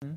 Hello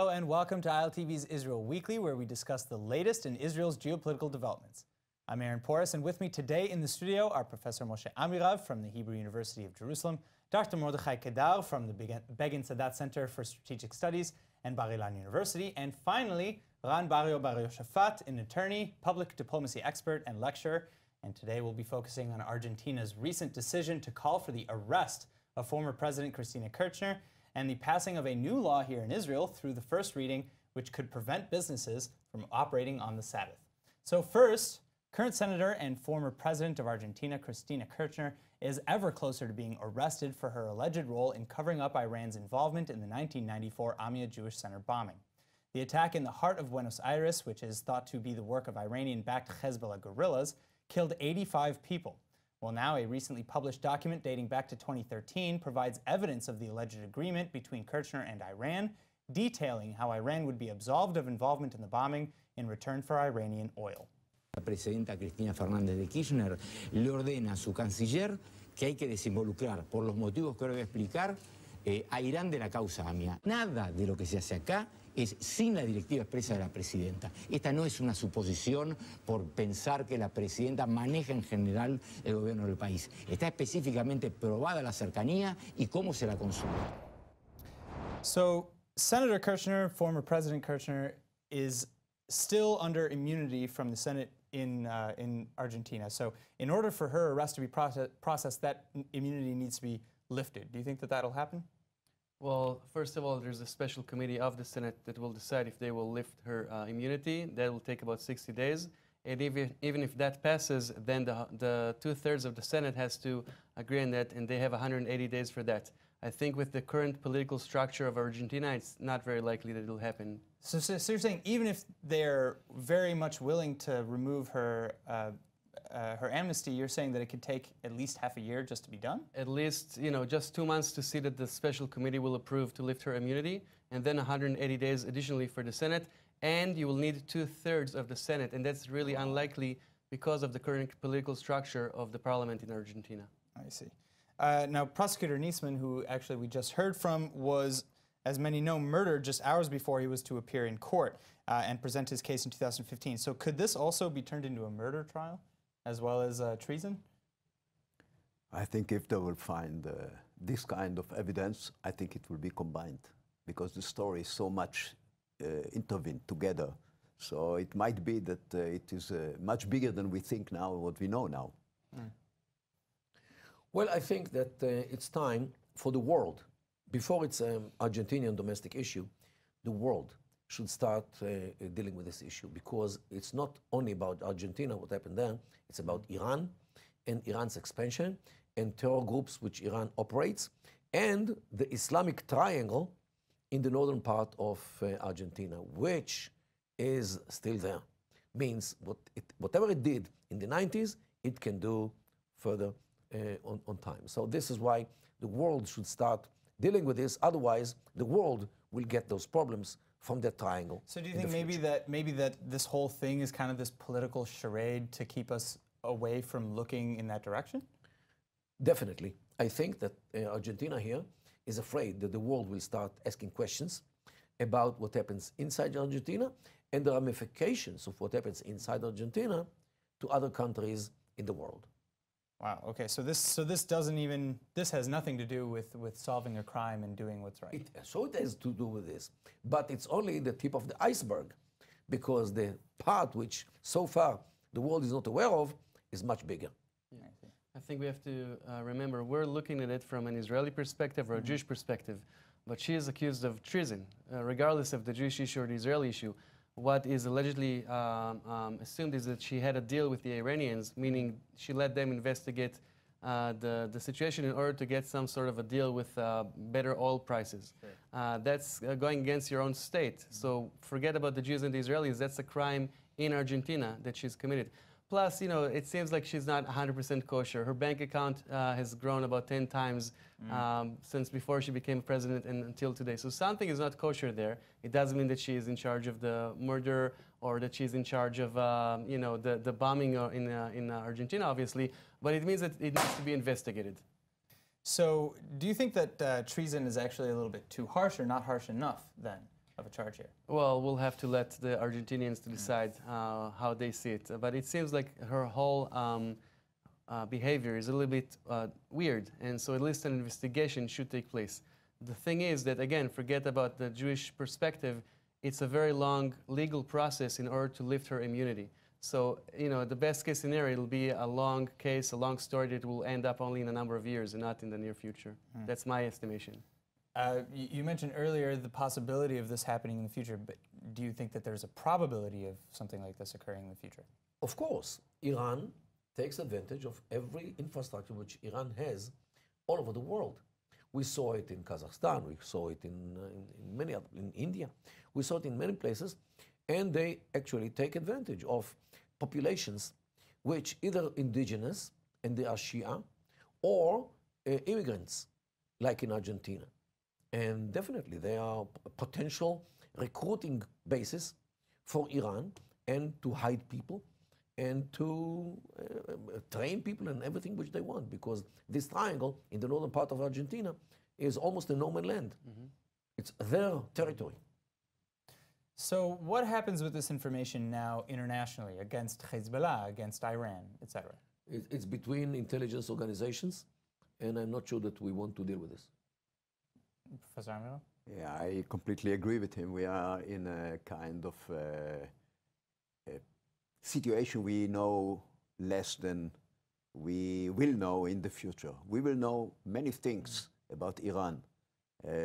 and welcome to ILTV's Israel Weekly, where we discuss the latest in Israel's geopolitical developments. I'm Aaron Porras, and with me today in the studio are Professor Moshe Amirav from the Hebrew University of Jerusalem, Dr. Mordechai Kedar from the Begin Sadat Center for Strategic Studies and Bar Ilan University, and finally, Ran Barrio Shafat, an attorney, public diplomacy expert, and lecturer. And today we'll be focusing on Argentina's recent decision to call for the arrest of former President Cristina Kirchner and the passing of a new law here in Israel through the first reading, which could prevent businesses from operating on the Sabbath. So first, current Senator and former President of Argentina, Cristina Kirchner, is ever closer to being arrested for her alleged role in covering up Iran's involvement in the 1994 Amia Jewish Center bombing. The attack in the heart of Buenos Aires, which is thought to be the work of Iranian-backed Hezbollah guerrillas, killed 85 people. Well, now a recently published document dating back to 2013 provides evidence of the alleged agreement between Kirchner and Iran, detailing how Iran would be absolved of involvement in the bombing in return for Iranian oil. La presidenta Cristina Fernández de Kirchner le ordena a su canciller que hay que desinvolucrar, por los motivos que ahora voy a explicar, a Irán de la causa AMIA. Nada de lo que se hace acá es sin la directiva expresa de la presidenta. Esta no es una suposición por pensar que la presidenta maneja en general el gobierno del país. Está específicamente probada la cercanía y cómo se la consulta. So, Senator Kirchner, former President Kirchner, is still under immunity from the Senate in Argentina. So, in order for her arrest to be processed, that immunity needs to be lifted. Do you think that that'll happen? Well, first of all, there's a special committee of the Senate that will decide if they will lift her immunity. That will take about 60 days. And even if that passes, then the two-thirds of the Senate has to agree on that, and they have 180 days for that. I think with the current political structure of Argentina, it's not very likely that it'll happen. So you're saying even if they're very much willing to remove her her amnesty, you're saying that it could take at least half a year just to be done? At least, just 2 months to see that the special committee will approve to lift her immunity, and then 180 days additionally for the Senate, and you will need two-thirds of the Senate, and that's really unlikely because of the current political structure of the parliament in Argentina. I see. Now, Prosecutor Niesman, who actually we just heard from, was, as many know, murdered just hours before he was to appear in court and present his case in 2015. So could this also be turned into a murder trial as well as treason? I think if they will find this kind of evidence, I think it will be combined because the story is so much intertwined together. So it might be that it is much bigger than we think now, what we know now. Mm. Well, I think that it's time for the world, before it's an Argentinian domestic issue, the world should start dealing with this issue, because it's not only about Argentina, what happened there, it's about Iran and Iran's expansion and terror groups which Iran operates, and the Islamic triangle in the northern part of Argentina, which is still there. Means whatever it did in the 90s, it can do further on time. So this is why the world should start dealing with this. Otherwise, the world will get those problems from that triangle. So do you think maybe that this whole thing is kind of this political charade to keep us away from looking in that direction? Definitely. I think that Argentina here is afraid that the world will start asking questions about what happens inside Argentina and the ramifications of what happens inside Argentina to other countries in the world. Wow. Okay. So this has nothing to do with solving a crime and doing what's right. It has to do with this, but it's only the tip of the iceberg, because the part which so far the world is not aware of is much bigger. Yeah. I think we have to remember we're looking at it from an Israeli perspective or a Jewish perspective, but she is accused of treason, regardless of the Jewish issue or the Israeli issue. What is allegedly assumed is that she had a deal with the Iranians, meaning she let them investigate the situation in order to get some sort of a deal with better oil prices. Sure. That's going against your own state. So forget about the Jews and the Israelis. That's a crime in Argentina that she's committed. plus, you know, it seems like she's not 100% kosher. Her bank account has grown about 10 times since before she became president and until today. So something is not kosher there. It doesn't mean that she is in charge of the murder or that she's in charge of, you know, the bombing in Argentina, obviously. But it means that it needs to be investigated. So do you think that treason is actually a little bit too harsh or not harsh enough then of a charge here? Well, we'll have to let the Argentinians to decide how they see it. But it seems like her whole behavior is a little bit weird, and so at least an investigation should take place. The thing is that, again, forget about the Jewish perspective. It's a very long legal process in order to lift her immunity. So, you know, the best case scenario, it'll be a long case, a long story that will end up only in a number of years and not in the near future. That's my estimation. You mentioned earlier the possibility of this happening in the future, but do you think that there's a probability of something like this occurring in the future? Of course, Iran takes advantage of every infrastructure which Iran has all over the world. We saw it in Kazakhstan, we saw it in India, we saw it in many places, and they actually take advantage of populations which either indigenous, and they are Shia, or immigrants, like in Argentina. And definitely they are a potential recruiting basis for Iran, and to hide people and to train people and everything which they want, because this triangle in the northern part of Argentina is almost a no man's land. It's their territory. So what happens with this information now internationally against Hezbollah, against Iran, etc.? It's between intelligence organizations, and I'm not sure that we want to deal with this. Professor Amiral? Yeah, I completely agree with him. We are in a kind of situation we know less than we will know in the future. We will know many things about Iran,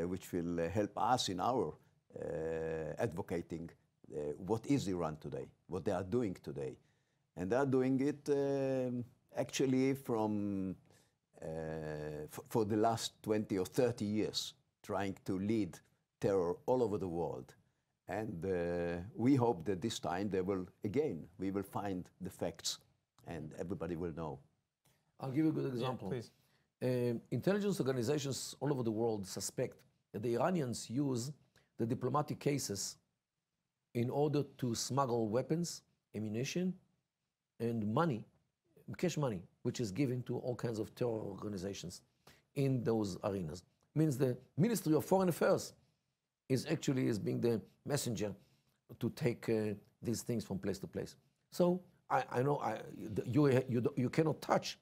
which will help us in our advocating what is Iran today, what they are doing today. And they are doing it actually from for the last 20 or 30 years, trying to lead terror all over the world. And we hope that this time they will, again, we will find the facts and everybody will know. I'll give you a good example. Yeah, please. Intelligence organizations all over the world suspect that the Iranians use the diplomatic cases in order to smuggle weapons, ammunition, and money, cash money, which is given to all kinds of terror organizations in those arenas. Means the Ministry of Foreign Affairs is being the messenger to take these things from place to place. So I know you cannot touch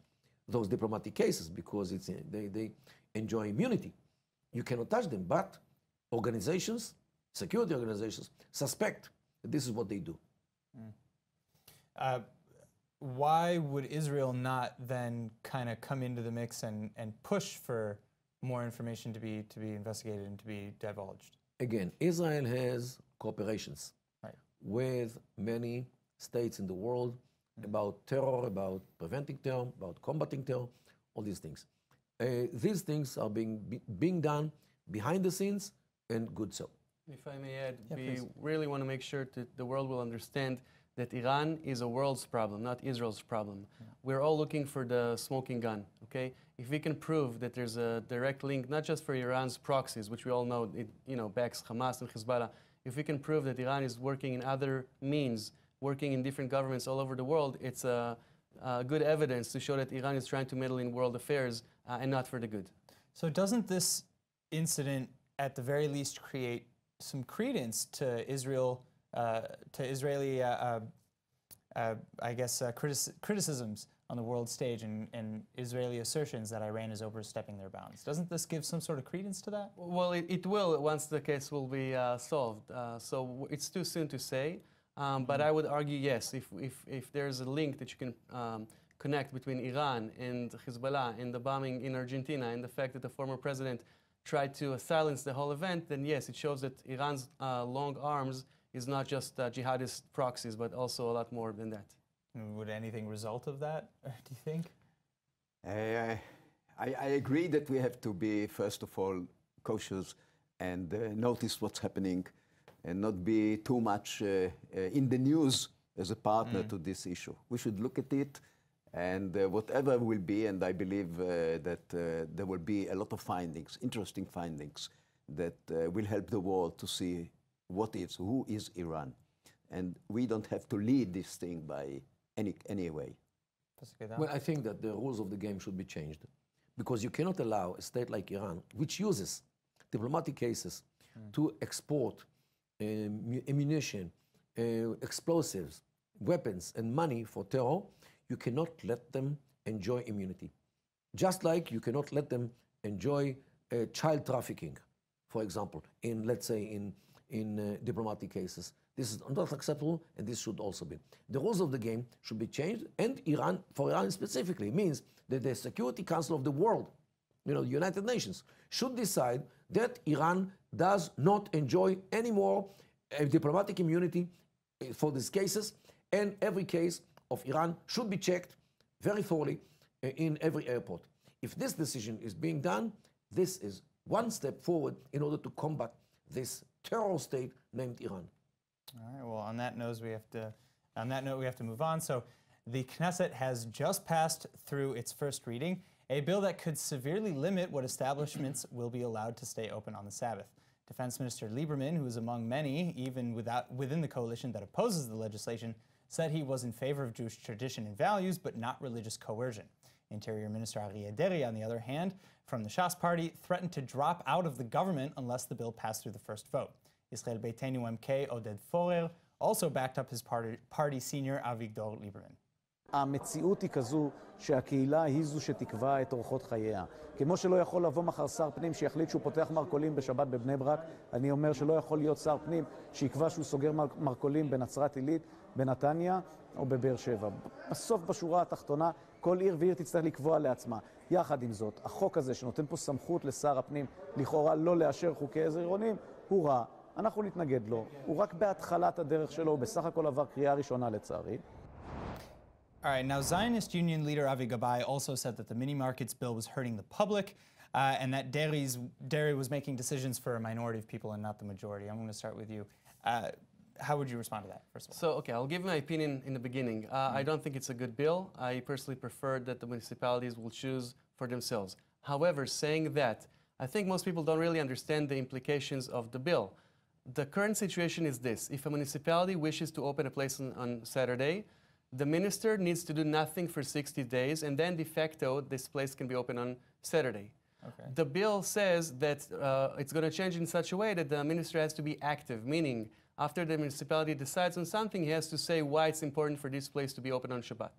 those diplomatic cases because they enjoy immunity. You cannot touch them, but organizations, security organizations, suspect that this is what they do. Why would Israel not then kind of come into the mix and push for more information to be investigated and to be divulged? Again, Israel has cooperations with many states in the world about terror, about preventing terror, about combating terror, all these things. These things are being done behind the scenes, and good so. If I may add, we please. really want to make sure that the world will understand that Iran is a world's problem, not Israel's problem. We're all looking for the smoking gun, okay? If we can prove that there's a direct link, not just for Iran's proxies, which we all know, backs Hamas and Hezbollah, if we can prove that Iran is working in other means, working in different governments all over the world, it's a good evidence to show that Iran is trying to meddle in world affairs and not for the good. So doesn't this incident at the very least create some credence to Israeli, criticisms on the world stage and Israeli assertions that Iran is overstepping their bounds? Doesn't this give some sort of credence to that? Well, it will once the case will be solved. So it's too soon to say, but I would argue yes, if there's a link that you can connect between Iran and Hezbollah and the bombing in Argentina and the fact that the former president tried to silence the whole event, then yes, it shows that Iran's long arms is not just jihadist proxies, but also a lot more than that. Would anything result of that, do you think? I agree that we have to be, first of all, cautious and notice what's happening and not be too much in the news as a partner to this issue. We should look at it, and whatever will be, and I believe that there will be a lot of findings, interesting findings, that will help the world to see who is Iran. And we don't have to lead this thing by any way. Well, I think that the rules of the game should be changed, because you cannot allow a state like Iran, which uses diplomatic cases to export ammunition, explosives, weapons, and money for terror. You cannot let them enjoy immunity. Just like you cannot let them enjoy child trafficking, for example, let's say in diplomatic cases. This is not acceptable, and this should also be. The rules of the game should be changed, and Iran, for Iran specifically, means that the Security Council of the world, the United Nations, should decide that Iran does not enjoy any more diplomatic immunity for these cases, and every case of Iran should be checked very thoroughly in every airport. If this decision is being done, this is one step forward in order to combat this terror state named Iran. All right. Well, on that note, we have to move on. So, the Knesset has just passed through its first reading a bill that could severely limit what establishments will be allowed to stay open on the Sabbath. Defense Minister Lieberman, who is among many, even within the coalition that opposes the legislation, said he was in favor of Jewish tradition and values, but not religious coercion. Interior Minister Aryeh Deri, on the other hand, from the Shas party, threatened to drop out of the government unless the bill passed through the first vote. Israel Beitenu MK Oded Forer also backed up his party senior Avigdor Lieberman. המציאות היא כזו שהקהילה היא זו שתקבע את אורחות חייה. כמו שלא יכול לבוא מחר שר פנים שיחליט שהוא פותח מרכולים בשבת בבני ברק, אני אומר שלא יכול להיות שר פנים שיקבע שהוא סוגר מרכולים בנצרת עילית, בנתניה או בבאר שבע. בסוף בשורה התחתונה, כל עיר ועיר תצטרך לקבוע לעצמה. יחד עם זאת, החוק הזה שנותן פה סמכות לשר הפנים לכאורה לא לאשר חוקי עזר עירוניים, הוא רע. אנחנו נתנגד לו. הוא רק בהתחלת הדרך שלו, הוא בסך הכל עבר קריאה ראשונה לצערי. All right, now Zionist Union leader Avi Gabai also said that the mini-markets bill was hurting the public and that Deri was making decisions for a minority of people and not the majority. I'm going to start with you. How would you respond to that, first of all? So, okay, I'll give my opinion in the beginning. I don't think it's a good bill. I personally prefer that the municipalities will choose for themselves. However, saying that, I think most people don't really understand the implications of the bill. The current situation is this. If a municipality wishes to open a place on Saturday, the minister needs to do nothing for 60 days, and then de facto, this place can be open on Saturday. Okay. The bill says that it's going to change in such a way that the minister has to be active, meaning after the municipality decides on something, he has to say why it's important for this place to be open on Shabbat.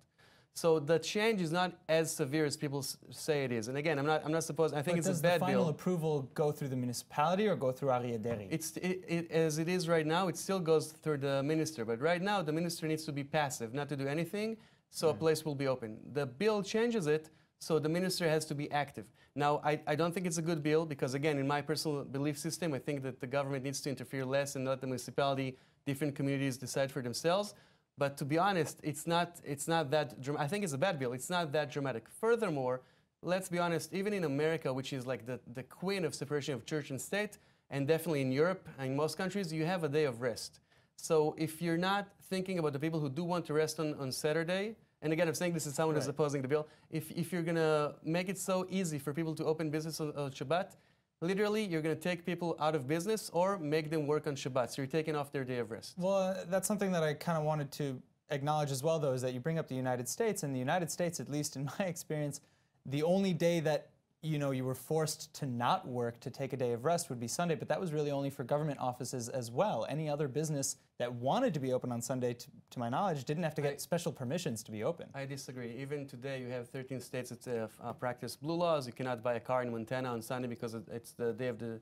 So the change is not as severe as people say it is. And again, I'm not supposed. I think it's a bad bill. Does the final approval go through the municipality or go through Aryeh Deri? As it is right now, it still goes through the minister. But right now, the minister needs to be passive, not to do anything, so a place will be open. The bill changes it, so the minister has to be active. Now, I don't think it's a good bill because, again, in my personal belief system, I think that the government needs to interfere less and let the municipality, different communities decide for themselves. But to be honest, it's not that dramatic. I think it's a bad bill. It's not that dramatic. Furthermore, let's be honest, even in America, which is like the queen of separation of church and state, and definitely in Europe and in most countries, you have a day of rest. So if you're not thinking about the people who do want to rest on Saturday, and again, I'm saying this as someone who's opposing the bill, if you're going to make it so easy for people to open business on Shabbat, literally, you're going to take people out of business or make them work on Shabbat. So you're taking off their day of rest. Well, that's something that I kind of wanted to acknowledge as well, though, is that you bring up the United States. In the United States, at least in my experience, the only day that you were forced to not work, to take a day of rest, would be Sunday. But that was really only for government offices as well. Any other business that wanted to be open on Sunday, to my knowledge, didn't have to get special permissions to be open. I disagree. Even today, you have 13 states that practice blue laws. You cannot buy a car in Montana on Sunday because it's the day of the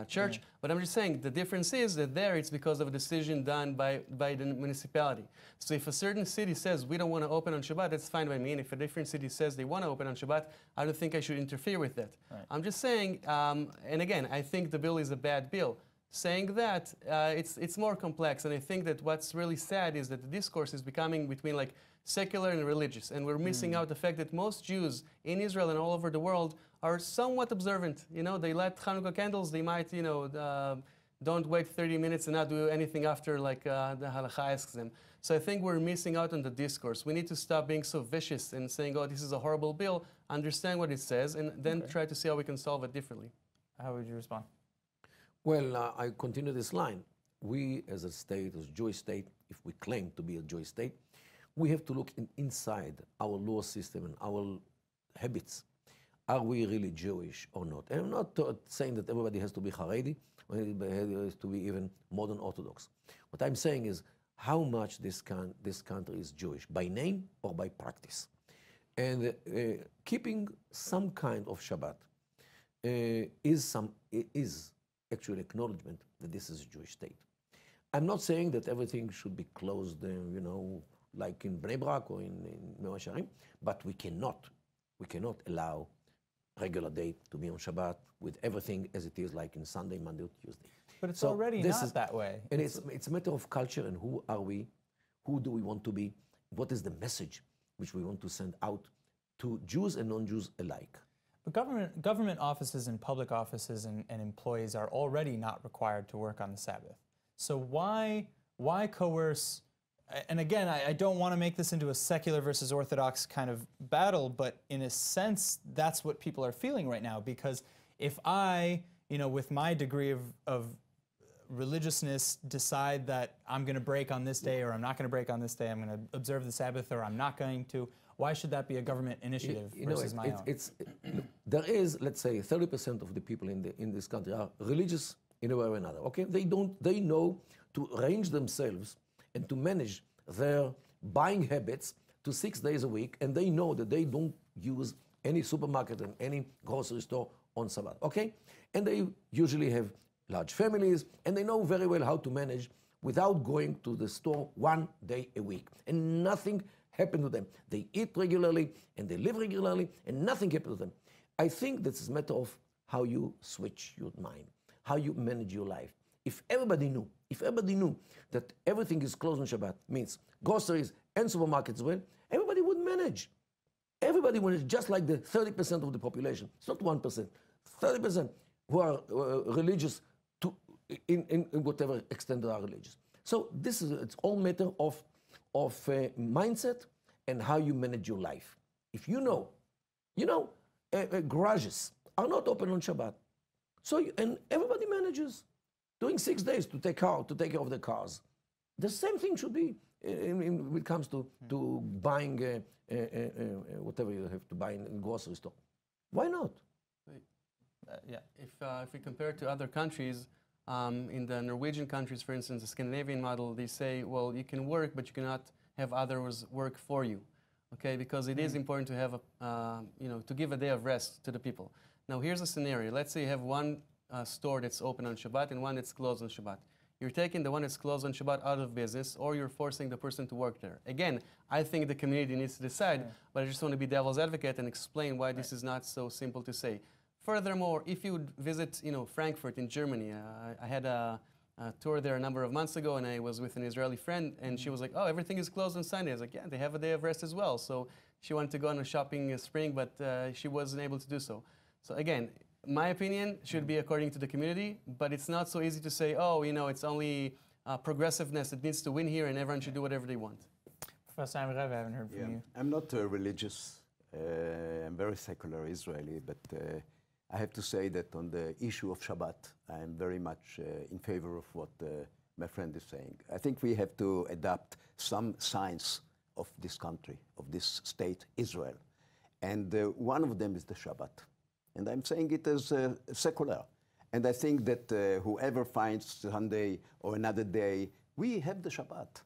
church. Yeah. But I'm just saying, the difference is that there it's because of a decision done by the municipality. So if a certain city says, we don't want to open on Shabbat, that's fine by me. And if a different city says they want to open on Shabbat, I don't think I should interfere with that. Right. I'm just saying, and again, I think the bill is a bad bill. Saying that, it's more complex. And I think that what's really sad is that the discourse is becoming between like secular and religious. And we're missing out the fact that most Jews in Israel and all over the world are somewhat observant. They light Hanukkah candles. They might, don't wait 30 minutes and not do anything after, like the halakha asks them. So I think we're missing out on the discourse. We need to stop being so vicious and saying, oh, this is a horrible bill, understand what it says, and then try to see how we can solve it differently. How would you respond? Well, I continue this line. We, as a state, as a Jewish state, if we claim to be a Jewish state, we have to look inside our law system and our habits. Are we really Jewish or not? And I'm not saying that everybody has to be Haredi, or has to be even modern Orthodox. What I'm saying is how much this country is Jewish, by name or by practice. And keeping some kind of Shabbat is actually acknowledgement that this is a Jewish state. I'm not saying that everything should be closed, like in Bnei Brak or in Mea Shearim, but we cannot allow regular day to be on Shabbat with everything as it is, like in Sunday, Monday, or Tuesday. But it's already not that way. And it's a matter of culture and who are we, who do we want to be, what is the message which we want to send out to Jews and non-Jews alike. But government offices and public offices and employees are already not required to work on the Sabbath. So why coerce? And again, I don't want to make this into a secular versus Orthodox kind of battle, but in a sense, that's what people are feeling right now. Because if I, with my degree of religiousness, decide that I'm going to break on this day or I'm not going to break on this day, I'm going to observe the Sabbath or I'm not going to, why should that be a government initiative versus my own? There is, let's say, 30% of the people in this country are religious in a way or another. Okay, they know to arrange themselves and to manage their buying habits to 6 days a week, and they know that they don't use any supermarket and any grocery store on Shabbat. Okay, and they usually have large families, and they know very well how to manage without going to the store 1 day a week, and nothing happened to them. They eat regularly and they live regularly, and nothing happened to them. I think that's a matter of how you switch your mind, how you manage your life. If everybody knew that everything is closed on Shabbat, means groceries and supermarkets as well, everybody would manage. Everybody would manage, just like the 30% of the population. It's not 1%, 30% who are religious in whatever extent they are religious. So it's all matter of mindset and how you manage your life. If garages are not open on Shabbat, and everybody manages doing 6 days to take care of the cars. The same thing should be when it comes to buying whatever you have to buy in a grocery store. Why not? Yeah. If we compare it to other countries, in the Norwegian countries, for instance, the Scandinavian model, they say, well, you can work, but you cannot have others work for you, okay? Because it is important to have to give a day of rest to the people. Now, here's a scenario. Let's say you have one store that's open on Shabbat and one that's closed on Shabbat. You're taking the one that's closed on Shabbat out of business, or you're forcing the person to work there. Again, I think the community needs to decide, but I just want to be devil's advocate and explain why this is not so simple to say. Furthermore, if you would visit, Frankfurt in Germany, I had a tour there a number of months ago, and I was with an Israeli friend, and she was like, "Oh, everything is closed on Sunday." I was like, "Yeah, they have a day of rest as well." So she wanted to go on a shopping spree, but she wasn't able to do so. So again, my opinion should be according to the community, but it's not so easy to say, "Oh, it's only progressiveness that needs to win here, and everyone should do whatever they want." Professor Amirav, I haven't heard from you. I'm not religious. I'm very secular Israeli, but I have to say that on the issue of Shabbat, I am very much in favor of what my friend is saying. I think we have to adapt some signs of this country, of this state, Israel. And one of them is the Shabbat. And I'm saying it as secular. And I think that whoever finds Sunday or another day, we have the Shabbat.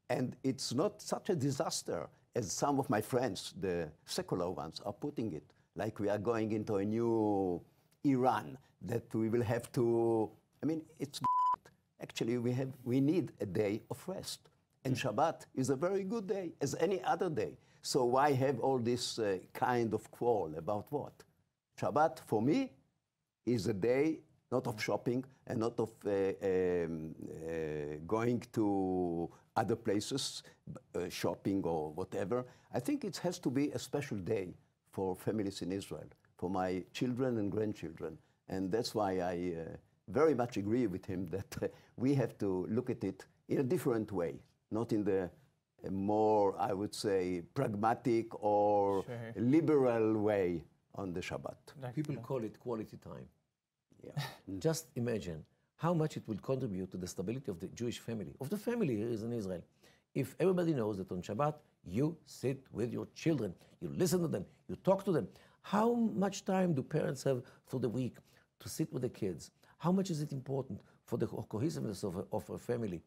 And it's not such a disaster as some of my friends, the secular ones, are putting it. Like we are going into a new Iran, that we will have to, it's actually we need a day of rest. And Shabbat is a very good day, as any other day. So why have all this kind of quarrel about what? Shabbat, for me, is a day not of shopping and not of going to other places, shopping or whatever. I think it has to be a special day for families in Israel, for my children and grandchildren. And that's why very much agree with him that we have to look at it in a different way, not in the more, I would say, pragmatic or liberal way on the Shabbat. People call it quality time. Yeah. Just imagine how much it will contribute to the stability of the Jewish family, of the family here in Israel. If everybody knows that on Shabbat, you sit with your children, you listen to them, you talk to them. How much time do parents have through the week to sit with the kids? How much is it important for the cohesiveness of a family?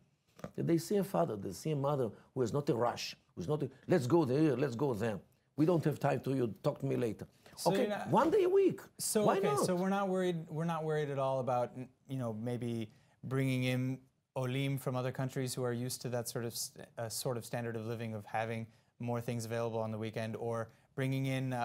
That they see a father, they see a mother who is not a rush, who's not a, let's go there, let's go there. We don't have time to you, talk to me later. So okay, 1 day a week. So why not? So we're not worried at all about, you know, maybe bringing in olim from other countries who are used to that sort of standard of living of having more things available on the weekend, or bringing in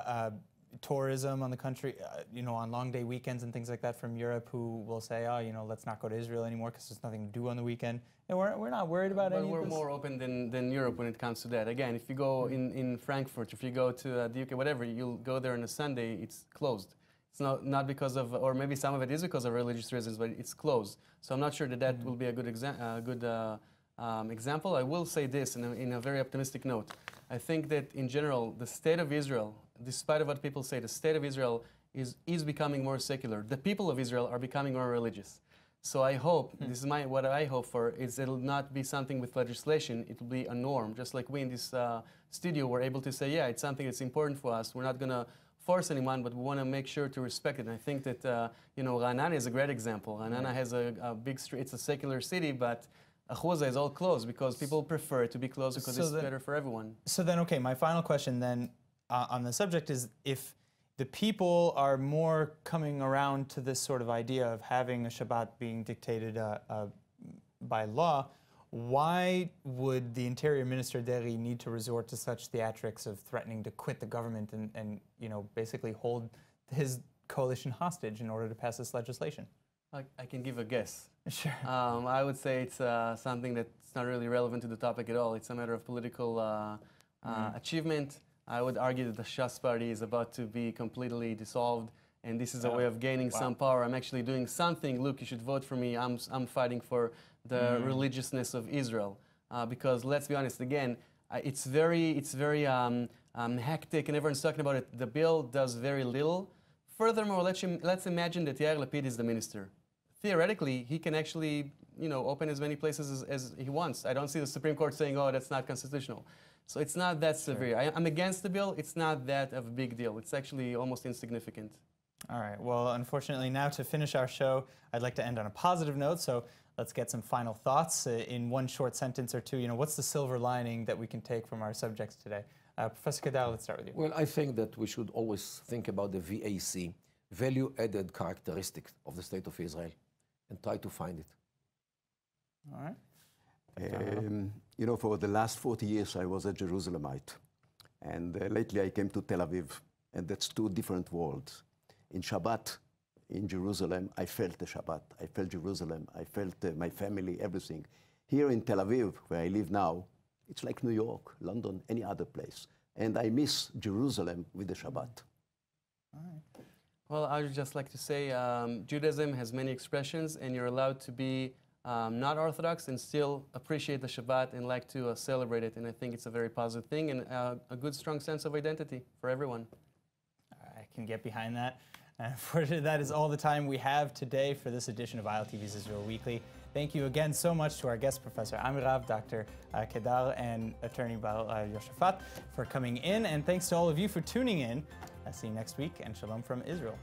tourism on the country, you know, on long day weekends and things like that from Europe, who will say, oh, you know, let's not go to Israel anymore because there's nothing to do on the weekend. And we're not worried about any of this. We're more open than Europe when it comes to that. Again, if you go in Frankfurt, if you go to the UK, whatever, you'll go there on a Sunday, it's closed. It's not because of, or maybe some of it is because of religious reasons, but it's closed. So I'm not sure that will be a good example. I will say this in a very optimistic note. I think that in general, the state of Israel, despite of what people say, the state of Israel is becoming more secular. The people of Israel are becoming more religious. So I hope, this is what I hope for, is it'll not be something with legislation, it will be a norm. Just like we in this studio were able to say, yeah, it's something that's important for us. We're not going to force anyone, but we want to make sure to respect it. And I think that, you know, Ra'anana is a great example. Ra'anana has a big street, it's a secular city, but Achuza is all closed because people prefer it to be closed because it's better for everyone. So then, okay, my final question then on the subject is, if the people are more coming around to this sort of idea of having a Shabbat being dictated by law, why would the Interior Minister Deri need to resort to such theatrics of threatening to quit the government and you know, basically hold his coalition hostage in order to pass this legislation? I can give a guess. Sure. I would say it's something that's not really relevant to the topic at all. It's a matter of political achievement. I would argue that the Shas party is about to be completely dissolved, and this is a way of gaining some power. I'm actually doing something. Look, you should vote for me. I'm fighting for the religiousness of Israel, because let's be honest. Again, it's very hectic, and everyone's talking about it. The bill does very little. Furthermore, let's imagine that Yair Lapid is the minister. Theoretically, he can actually, you know, open as many places as he wants. I don't see the Supreme Court saying, oh, that's not constitutional. So it's not that severe. I'm against the bill. It's not that of a big deal. It's actually almost insignificant. All right. Well, unfortunately, now to finish our show, I'd like to end on a positive note. So let's get some final thoughts in one short sentence or two. You know, what's the silver lining that we can take from our subjects today? Professor Kedar, let's start with you. Well, I think that we should always think about the VAC, value-added characteristics of the State of Israel, and try to find it. All right. You know, for the last 40 years, I was a Jerusalemite. And lately I came to Tel Aviv, and that's two different worlds. In Shabbat, in Jerusalem, I felt the Shabbat. I felt Jerusalem. I felt my family, everything. Here in Tel Aviv, where I live now, it's like New York, London, any other place. And I miss Jerusalem with the Shabbat. All right. Well, I would just like to say Judaism has many expressions, and you're allowed to be not Orthodox and still appreciate the Shabbat and like to celebrate it. And I think it's a very positive thing and a good, strong sense of identity for everyone. I can get behind that. Unfortunately, that is all the time we have today for this edition of ILTV's Israel Weekly. Thank you again so much to our guest, Professor Amirav, Dr. Kedar, and Attorney Baal Yoshafat for coming in. And thanks to all of you for tuning in. I'll see you next week, and shalom from Israel.